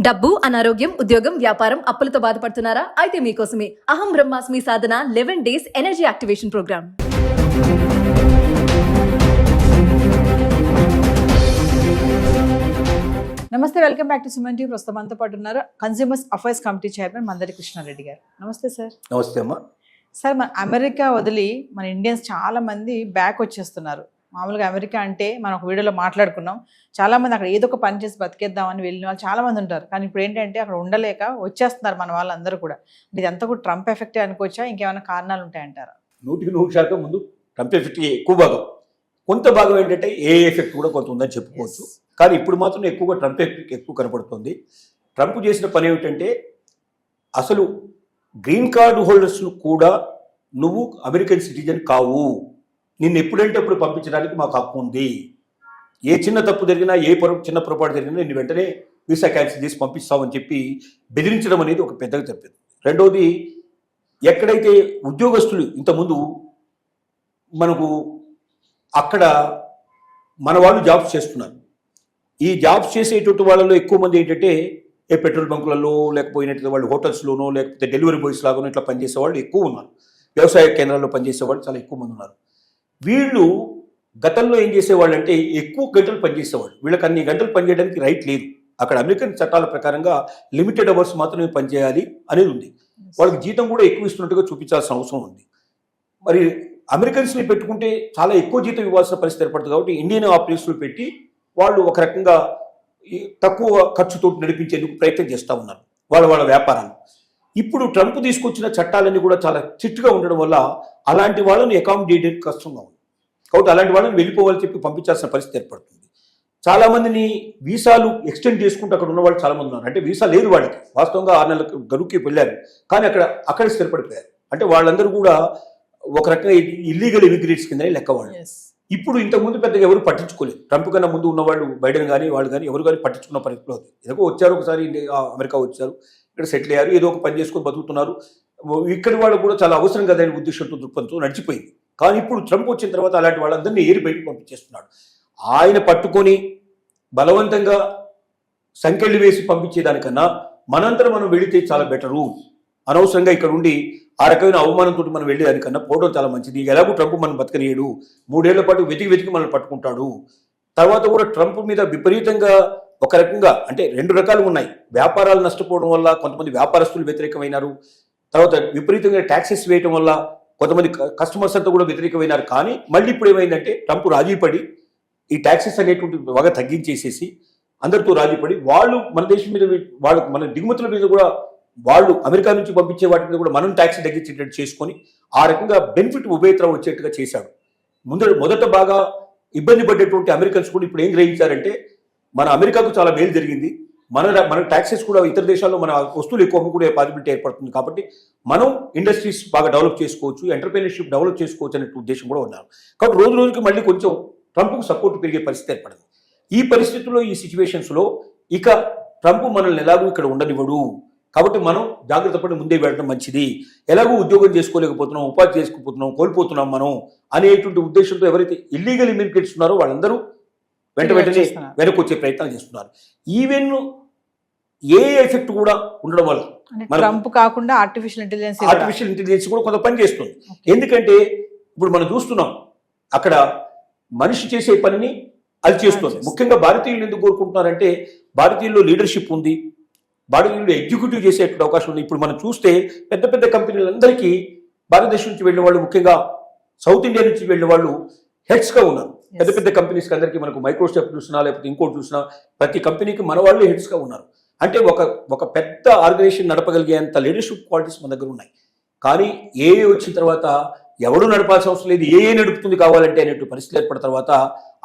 డబ్బు, అనారోగ్యం, ఉద్యోగం, వ్యాపారం, అప్పులతో బాధపడుతున్నారా? అయితే మీకోసమే అహం బ్రహ్మాస్మి సాధన 11 days ఎనర్జీ యాక్టివేషన్ ప్రోగ్రామ్. నమస్తే, welcome back to Suman TV. ప్రస్తుతం మనతో పాటు ఉన్నారు consumers affairs committee chairman Mandari Krishna Reddy గారు. నమస్తే సార్. నమస్తే అమ్మా. సార్, మన అమెరికా వదిలి మన ఇండియన్స్ చాలా మంది బ్యాక్ వచ్చేస్తున్నారు. మామూలుగా అమెరికా అంటే మనం ఒక వీడియోలో మాట్లాడుకున్నాం, చాలా మంది అక్కడ ఏదో ఒక పని చేసి బతికేద్దామని వెళ్ళిన వాళ్ళు చాలా మంది ఉంటారు. కానీ ఇప్పుడు ఏంటంటే అక్కడ ఉండలేక వచ్చేస్తున్నారు మన వాళ్ళందరూ కూడా. ఇదంతా కూడా ట్రంప్ ఎఫెక్టే అనుకోవచ్చా, ఇంకేమైనా కారణాలు ఉంటాయంటారా? 100% ముందు ట్రంప్ ఎఫెక్ట్ ఎక్కువ భాగం, కొంత భాగం ఏంటంటే ఏ ఎఫెక్ట్ కూడా కొంత ఉందని చెప్పుకోవచ్చు. కానీ ఇప్పుడు మాత్రం ఎక్కువగా ట్రంప్ ఎఫెక్ట్ ఎక్కువ కనపడుతుంది. ట్రంప్ చేసిన పని ఏమిటంటే, అసలు గ్రీన్ కార్డు హోల్డర్స్ను కూడా నువ్వు అమెరికన్ సిటిజన్ కావు, నిన్ను ఎప్పుడంటే అప్పుడు పంపించడానికి మాకు హక్కు ఉంది, ఏ చిన్న తప్పు జరిగినా ఏ చిన్న పొరపాటు జరిగినా నిన్ను వెంటనే వీసా క్యాన్సిల్ చేసి పంపిస్తామని చెప్పి బెదిరించడం అనేది ఒక పెద్దగా చెప్పింది. రెండవది, ఎక్కడైతే ఉద్యోగస్తులు ఇంతకుముందు మనకు అక్కడ మన వాళ్ళు జాబ్స్ చేస్తున్నారు, ఈ జాబ్స్ చేసేటువంటి వాళ్ళలో ఎక్కువ మంది ఏంటంటే ఏ పెట్రోల్ బంకులలో లేకపోయినట్టు వాళ్ళు హోటల్స్లోనో లేకపోతే డెలివరీ బాయ్స్ లాగానో ఇట్లా పనిచేసే వాళ్ళు ఎక్కువ ఉన్నారు. వ్యవసాయ కేంద్రాల్లో పనిచేసే వాళ్ళు చాలా ఎక్కువ మంది ఉన్నారు. వీళ్ళు గతంలో ఏం చేసేవాళ్ళు అంటే ఎక్కువ గంటలు పనిచేసేవాళ్ళు. వీళ్ళకి అన్ని గంటలు పనిచేయడానికి రైట్ లేదు. అక్కడ అమెరికన్ చట్టాల ప్రకారంగా లిమిటెడ్ అవర్స్ మాత్రమే పనిచేయాలి అనేది ఉంది. వాళ్ళకి జీతం కూడా ఎక్కువ ఇస్తున్నట్టుగా చూపించాల్సిన అవసరం ఉంది. మరి అమెరికన్స్ని పెట్టుకుంటే చాలా ఎక్కువ జీతం ఇవ్వాల్సిన పరిస్థితి ఏర్పడుతుంది. కాబట్టి ఇండియన్ ఆపరేషన్లు పెట్టి వాళ్ళు ఒక రకంగా తక్కువ ఖర్చుతో నడిపించేందుకు ప్రయత్నం చేస్తూ ఉన్నారు వాళ్ళ వ్యాపారాలు. ఇప్పుడు ట్రంప్ తీసుకొచ్చిన చట్టాలన్నీ కూడా చాలా స్ట్రిక్ట్గా ఉండడం వల్ల అలాంటి వాళ్ళని అకామిడేట్ కష్టంగా ఉంది. కాబట్టి అలాంటి వాళ్ళని వెళ్ళిపోవాలని చెప్పి పంపించాల్సిన పరిస్థితి ఏర్పడుతుంది. చాలామందిని వీసాలు ఎక్స్టెండ్ చేసుకుంటూ అక్కడ ఉన్న వాళ్ళు చాలామంది ఉన్నారు. అంటే వీసా లేదు వాళ్ళకి, వాస్తవంగా 6 నెలలకు గడువుకి వెళ్ళారు, కానీ అక్కడ స్థిరపడిపోయారు. అంటే వాళ్ళందరూ కూడా ఒక రకంగా ఇల్లీగల్ ఇమిగ్రేట్స్ కింద లెక్క వాళ్ళు. ఇప్పుడు ఇంతకుముందు పెద్దగా ఎవరు పట్టించుకోలేదు. ట్రంప్ కన్నా ముందు ఉన్నవాళ్ళు, బైడెన్ కానీ వాళ్ళు కానీ ఎవరు కానీ పట్టించుకున్న పరిస్థితిలో ఉంది. ఏదో వచ్చారు, ఒకసారి అమెరికా వచ్చారు, ఇక్కడ సెటిల్ అయ్యారు, ఏదో ఒక పని చేసుకొని బతుకుతున్నారు. ఇక్కడి వాళ్ళు కూడా చాలా అవసరం కదా అనే ఉద్దేశంతో దృక్పథంతో నడిచిపోయింది. కానీ ఇప్పుడు ట్రంప్ వచ్చిన తర్వాత అలాంటి వాళ్ళందరినీ ఏరి బయటకు పంపించేస్తున్నాడు. ఆయన పట్టుకొని బలవంతంగా సంకెళ్ళు వేసి పంపించేదానికన్నా మనంతరం మనం వెళితే చాలా బెటరు. అనవసరంగా ఇక్కడ ఉండి ఆ రకమైన అవమానంతో మనం వెళ్ళేదానికన్నా పోవడం చాలా మంచిది. ఎలాగో ట్రంప్ మనం బతకనీయడు, 3 ఏళ్ల పాటు వెతికి మనల్ని పట్టుకుంటాడు. తర్వాత కూడా ట్రంప్ మీద విపరీతంగా ఒక రకంగా అంటే 2 రకాలు ఉన్నాయి. వ్యాపారాలు నష్టపోవడం వల్ల కొంతమంది వ్యాపారస్తులు వ్యతిరేకమైనారు. తర్వాత విపరీతంగా ట్యాక్సెస్ వేయడం వల్ల కొంతమంది కస్టమర్స్ అంతా కూడా వ్యతిరేకమైనారు. కానీ మళ్ళీ ఇప్పుడు ఏమైందంటే ట్రంప్ రాజీపడి ఈ ట్యాక్సెస్ అనేటువంటి బాగా తగ్గించేసేసి అందరితో రాజీపడి వాళ్ళు మన దేశం మీద వాళ్ళు మన దిగుమతుల మీద కూడా వాళ్ళు అమెరికా నుంచి పంపించే వాటి మీద కూడా మనం ట్యాక్స్ తగ్గించేటట్టు చేసుకొని ఆ రకంగా బెనిఫిట్ ఉభయత్ర వచ్చేట్టుగా చేశాడు. మొదట బాగా ఇబ్బంది పడ్డటువంటి అమెరికన్స్ కూడా ఇప్పుడు ఏం గ్రహించారంటే మన అమెరికాకు చాలా మేలు జరిగింది, మన ట్యాక్సెస్ కూడా ఇతర దేశాల్లో మన వస్తువులు ఎక్కువ అమ్ముకునే పాసిబిలిటీ ఏర్పడుతుంది, కాబట్టి మనం ఇండస్ట్రీస్ బాగా డెవలప్ చేసుకోవచ్చు, ఎంటర్ప్రెన్యూర్షిప్ డెవలప్ చేసుకోవచ్చు అనే ఉద్దేశం కూడా ఉన్నారు. కాబట్టి రోజు రోజుకి మళ్ళీ కొంచెం ట్రంప్కు సపోర్ట్ పెరిగే పరిస్థితి ఏర్పడింది. ఈ పరిస్థితుల్లో, ఈ సిచ్యువేషన్స్లో ఇక ట్రంప్ మనల్ని ఎలాగూ ఇక్కడ ఉండనివ్వడు, కాబట్టి మనం జాగ్రత్త పడి ముందే వెళ్ళడం మంచిది. ఎలాగో ఉద్యోగం చేసుకోలేకపోతున్నాం, ఉపాధి చేసుకోకపోతున్నాం, కోల్పోతున్నాం మనం అనేటువంటి ఉద్దేశంతో ఎవరైతే ఇల్లీగల్ ఇమిగ్రేట్స్ ఉన్నారో వాళ్ళందరూ వెంటనే వెనక్కి వచ్చే ప్రయత్నాలు చేస్తున్నారు. ఈవెన్ ఏ ఎఫెక్ట్ కూడా ఉండడం వల్ల ట్రంప్ కాకుండా ఆర్టిఫిషియల్ ఇంటెలిజెన్స్ కూడా కొంత పని చేస్తుంది. ఎందుకంటే ఇప్పుడు మనం చూస్తున్నాం అక్కడ మనిషి చేసే పనిని అది చేస్తుంది. ముఖ్యంగా భారతీయులు ఎందుకు కోరుకుంటున్నారంటే భారతీయుల్లో లీడర్షిప్ ఉంది, భారతీయులు ఎగ్జిక్యూటివ్ చేసేటువంటి అవకాశం ఉంది. ఇప్పుడు మనం చూస్తే పెద్ద పెద్ద కంపెనీలందరికీ భారతదేశం నుంచి వెళ్ళిన వాళ్ళు, ముఖ్యంగా సౌత్ ఇండియా నుంచి వెళ్ళిన వాళ్ళు హెడ్స్గా ఉన్నారు. పెద్ద పెద్ద కంపెనీస్కి అందరికీ మనకు మైక్రోసాఫ్ట్ చూసినా లేకపోతే ఇంకోటి చూసినా ప్రతి కంపెనీకి మన వాళ్ళు హెడ్స్గా ఉన్నారు. అంటే ఒక పెద్ద ఆర్గనైజేషన్ నడపగలిగేంత లీడర్షిప్ క్వాలిటీస్ మన దగ్గర ఉన్నాయి. కానీ ఏ వచ్చిన తర్వాత ఎవడు నడపాల్సిన అవసరం లేదు, ఏ నడుపుతుంది కావాలంటే అనేటువంటి పరిస్థితి ఏర్పడిన తర్వాత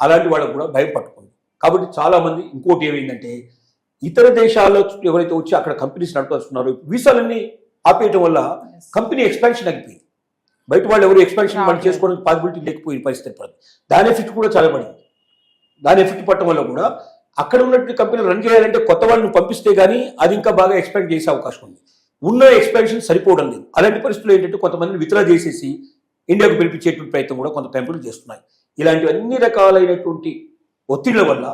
అలాంటి వాళ్ళకు కూడా భయం పట్టుకుంది. కాబట్టి చాలామంది ఇంకోటి ఏమైందంటే ఇతర దేశాల్లో ఎవరైతే వచ్చి అక్కడ కంపెనీస్ నడపాల్స్తున్నారో వీసాలన్నీ ఆపేయటం వల్ల కంపెనీ ఎక్స్పాన్షన్ ఆగిపోయింది. బయట వాళ్ళు ఎవరు ఎక్స్పాన్షన్ వాళ్ళు చేసుకోవడానికి పాసిబిలిటీ లేకపోయిన పరిస్థితి ఏర్పడింది. దాని ఎఫెక్ట్ కూడా చాలా పడింది. దాని ఎఫెక్ట్ పడటం వల్ల కూడా అక్కడ ఉన్నటువంటి కంపెనీలు రన్ చేయాలంటే కొత్త వాళ్ళని పంపిస్తే కానీ అది ఇంకా బాగా ఎక్స్పాండ్ చేసే అవకాశం ఉంది. ఉన్న ఎక్స్పాన్షన్ సరిపోవడం లేదు. అలాంటి పరిస్థితులు ఏంటంటే కొంతమందిని విత్డ్రా చేసేసి ఇండియాకు పిలిపించేటువంటి ప్రయత్నం కూడా కొంత కంపెనీలు చేస్తున్నాయి. ఇలాంటి అన్ని రకాలైనటువంటి ఒత్తిళ్ల వల్ల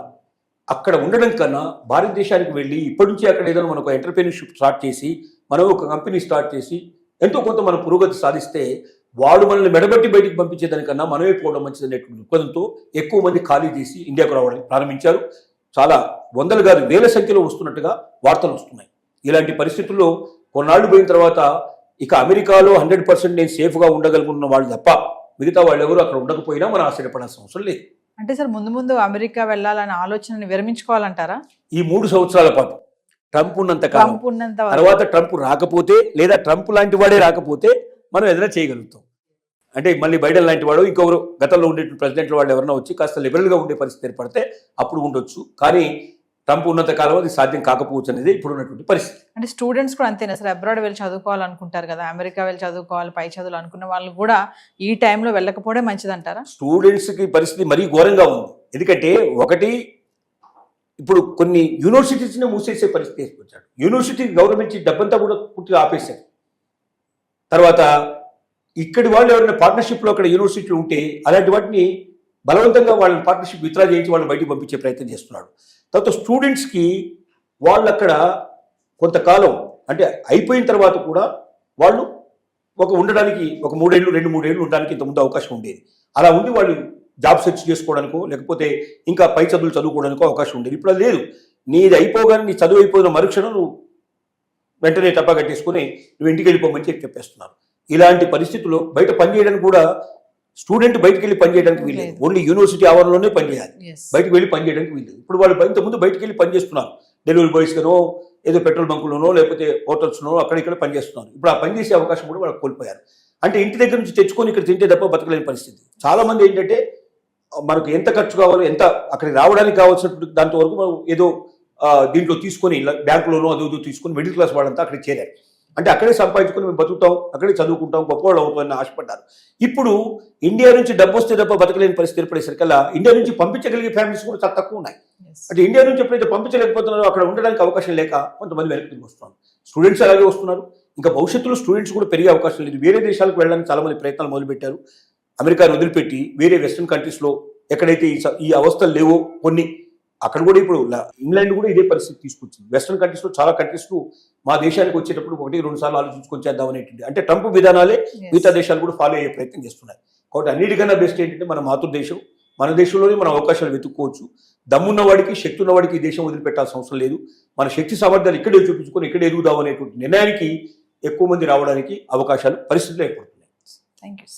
అక్కడ ఉండడం కన్నా భారతదేశానికి వెళ్ళి ఇప్పటి నుంచి అక్కడ ఏదైనా మనకు ఎంటర్ప్రీనర్షిప్ స్టార్ట్ చేసి మనం ఒక కంపెనీ స్టార్ట్ చేసి ఎంతో కొంత మనం పురోగతి సాధిస్తే వాడు మనల్ని మెడబట్టి బయటికి పంపించేదానికన్నా మనమే పోవడం మంచిది అనేటువంటి దృక్పథంతో ఎక్కువ మంది ఖాళీ చేసి ఇండియాకు రావడానికి ప్రారంభించారు. చాలా వందలు కాదు వేల సంఖ్యలో వస్తున్నట్టుగా వార్తలు వస్తున్నాయి. ఇలాంటి పరిస్థితుల్లో కొన్నాళ్ళు పోయిన తర్వాత ఇక అమెరికాలో 100% నేను సేఫ్గా ఉండగలుగుతున్న వాళ్ళు తప్ప మిగతా వాళ్ళు ఎవరు అక్కడ ఉండకపోయినా మనం ఆశ్చర్యపడాల్సిన అవసరం లేదు. అంటే సార్ ముందు ముందు అమెరికా వెళ్ళాలనే ఆలోచనని విరమించుకోవాలంటారా? ఈ 3 సంవత్సరాల పాటు ట్రంప్ ఉన్నంత కాలం, ట్రంప్ ఉన్నంత వరకు. తర్వాత ట్రంప్ రాకపోతే లేదా ట్రంప్ లాంటి వాడే రాకపోతే మనం ఏదైనా చేయగలుగుతాం. అంటే మళ్ళీ బైడెన్ లాంటి వాడు ఇంకొకరు గతంలో ఉండే ప్రెసిడెంట్ల వాళ్ళు ఎవరైనా వచ్చి కాస్త లిబరల్గా ఉండే పరిస్థితి ఏర్పడితే అప్పుడు ఉండొచ్చు. కానీ ట్రంప్ ఉన్నంత కాలం అది సాధ్యం కాకపోవచ్చు అనేది ఇప్పుడు ఉన్నటువంటి పరిస్థితి. అంటే స్టూడెంట్స్ కూడా అంతేనా సార్? అబ్రాడ్ వెళ్ళి చదువుకోవాలనుకుంటారు కదా, అమెరికా వెళ్ళి చదువుకోవాలి, పై చదువులు అనుకున్న వాళ్ళు కూడా ఈ టైంలో వెళ్ళకపోవడం మంచిదంటారా? స్టూడెంట్స్కి పరిస్థితి మరీ ఘోరంగా ఉంది. ఎందుకంటే ఒకటి ఇప్పుడు కొన్ని యూనివర్సిటీస్ని మూసేసే పరిస్థితి తీసుకొచ్చాడు. యూనివర్సిటీ గవర్నమెంట్ డబ్బంతా కూడా పూర్తిగా ఆపేశారు. తర్వాత ఇక్కడి వాళ్ళు ఎవరైనా పార్ట్నర్షిప్లో అక్కడ యూనివర్సిటీలు ఉంటే అలాంటి వాటిని బలవంతంగా వాళ్ళని పార్ట్నర్షిప్ విత్డ్రా చేయించి వాళ్ళని బయటికి పంపించే ప్రయత్నం చేస్తున్నాడు. తర్వాత స్టూడెంట్స్కి వాళ్ళు అక్కడ కొంతకాలం అంటే అయిపోయిన తర్వాత కూడా వాళ్ళు ఉండడానికి ఒక 2-3 ఏళ్ళు ఉండడానికి ఇంతకుముందు అవకాశం ఉండేది. అలా ఉండి వాళ్ళు జాబ్ సెర్చ్ చేసుకోవడానికో లేకపోతే ఇంకా పై చదువులు చదువుకోవడానికో అవకాశం ఉండేది. ఇప్పుడు అది లేదు. నీది అయిపోగానే నీ చదువు అయిపోయిన మరుక్షణం నువ్వు వెంటనే టప్పా కట్టేసుకుని నువ్వు ఇంటికి వెళ్ళిపోమని చెప్పేస్తున్నారు. ఇలాంటి పరిస్థితుల్లో బయట పనిచేయడానికి కూడా స్టూడెంట్ బయటకు వెళ్ళి పనిచేయడానికి వీల్లేదు. ఓన్లీ యూనివర్సిటీ ఆవరణలోనే పనిచేయాలి, బయటకు వెళ్ళి పనిచేయడానికి వీల్లేదు. ఇప్పుడు వాళ్ళు ఇంతకుముందు బయటకు వెళ్ళి పనిచేస్తున్నారు, డెలివరీ బాయ్స్గానో ఏదో పెట్రోల్ బంకులోనో లేకపోతే హోటల్స్లోనో అక్కడ పనిచేస్తున్నారు. ఇప్పుడు ఆ పని చేసే అవకాశం కూడా వాళ్ళకి కోల్పోయారు. అంటే ఇంటి దగ్గర నుంచి తెచ్చుకొని ఇక్కడ తింటే తప్ప బతకలేని పరిస్థితి. చాలామంది ఏంటంటే మనకు ఎంత ఖర్చు కావాలో ఎంత అక్కడికి రావడానికి కావాల్సినటువంటి దాంతో వరకు మనం ఏదో దీంట్లో తీసుకొని బ్యాంకులోనో అదో తీసుకొని మిడిల్ క్లాస్ వాళ్ళంతా అక్కడికి చేరారు. అంటే అక్కడే సంపాదించుకొని మేము బతుకుతాం, అక్కడే చదువుకుంటాం, గొప్పవాళ్ళు అవుతామని ఆశపడ్డారు. ఇప్పుడు ఇండియా నుంచి డబ్బు వస్తే తప్ప బతకలేని పరిస్థితి ఏర్పడేసరికల్లా ఇండియా నుంచి పంపించగలిగే ఫ్యామిలీస్ కూడా చాలా తక్కువ ఉన్నాయి. అంటే ఇండియా నుంచి ఎప్పుడైతే పంపించలేకపోతున్నారో అక్కడ ఉండడానికి అవకాశం లేక కొంతమంది వెనక్కి వస్తున్నారు. స్టూడెంట్స్ అలాగే వస్తున్నారు. ఇంకా భవిష్యత్తులో స్టూడెంట్స్ కూడా పెరిగే అవకాశం లేదు. వేరే దేశాలకు వెళ్ళడానికి చాలామంది ప్రయత్నాలు మొదలుపెట్టారు. అమెరికాను వదిలిపెట్టి వేరే వెస్ట్రన్ కంట్రీస్లో ఎక్కడైతే ఈ అవస్థలు లేవో కొన్ని అక్కడ కూడా ఇప్పుడు ఇంగ్లాండ్ కూడా ఇదే పరిస్థితి తీసుకొచ్చింది. వెస్ట్రన్ కంట్రీస్లో చాలా కంట్రీస్లో మా దేశానికి వచ్చేటప్పుడు 1-2 సార్లు ఆలోచించుకొని చేద్దాం అనేటువంటి అంటే ట్రంప్ విధానాలే మిగతా దేశాలు కూడా ఫాలో అయ్యే ప్రయత్నం చేస్తున్నాయి. కాబట్టి అన్నిటికన్నా బెస్ట్ ఏంటంటే మన మాతృదేశం, మన దేశంలోనే మన అవకాశాలు వెతుక్కోవచ్చు. దమ్మున్న వాడికి శక్తి ఉన్న వాడికి ఈ దేశం వదిలిపెట్టాల్సిన అవసరం లేదు. మన శక్తి సామర్థ్యాలు ఇక్కడే చూపించుకొని ఇక్కడే ఎదుగుదాం అనేటువంటి నిర్ణయానికి ఎక్కువ మంది రావడానికి అవకాశాలు పరిస్థితులు ఏర్పడుతున్నాయి. Thank you.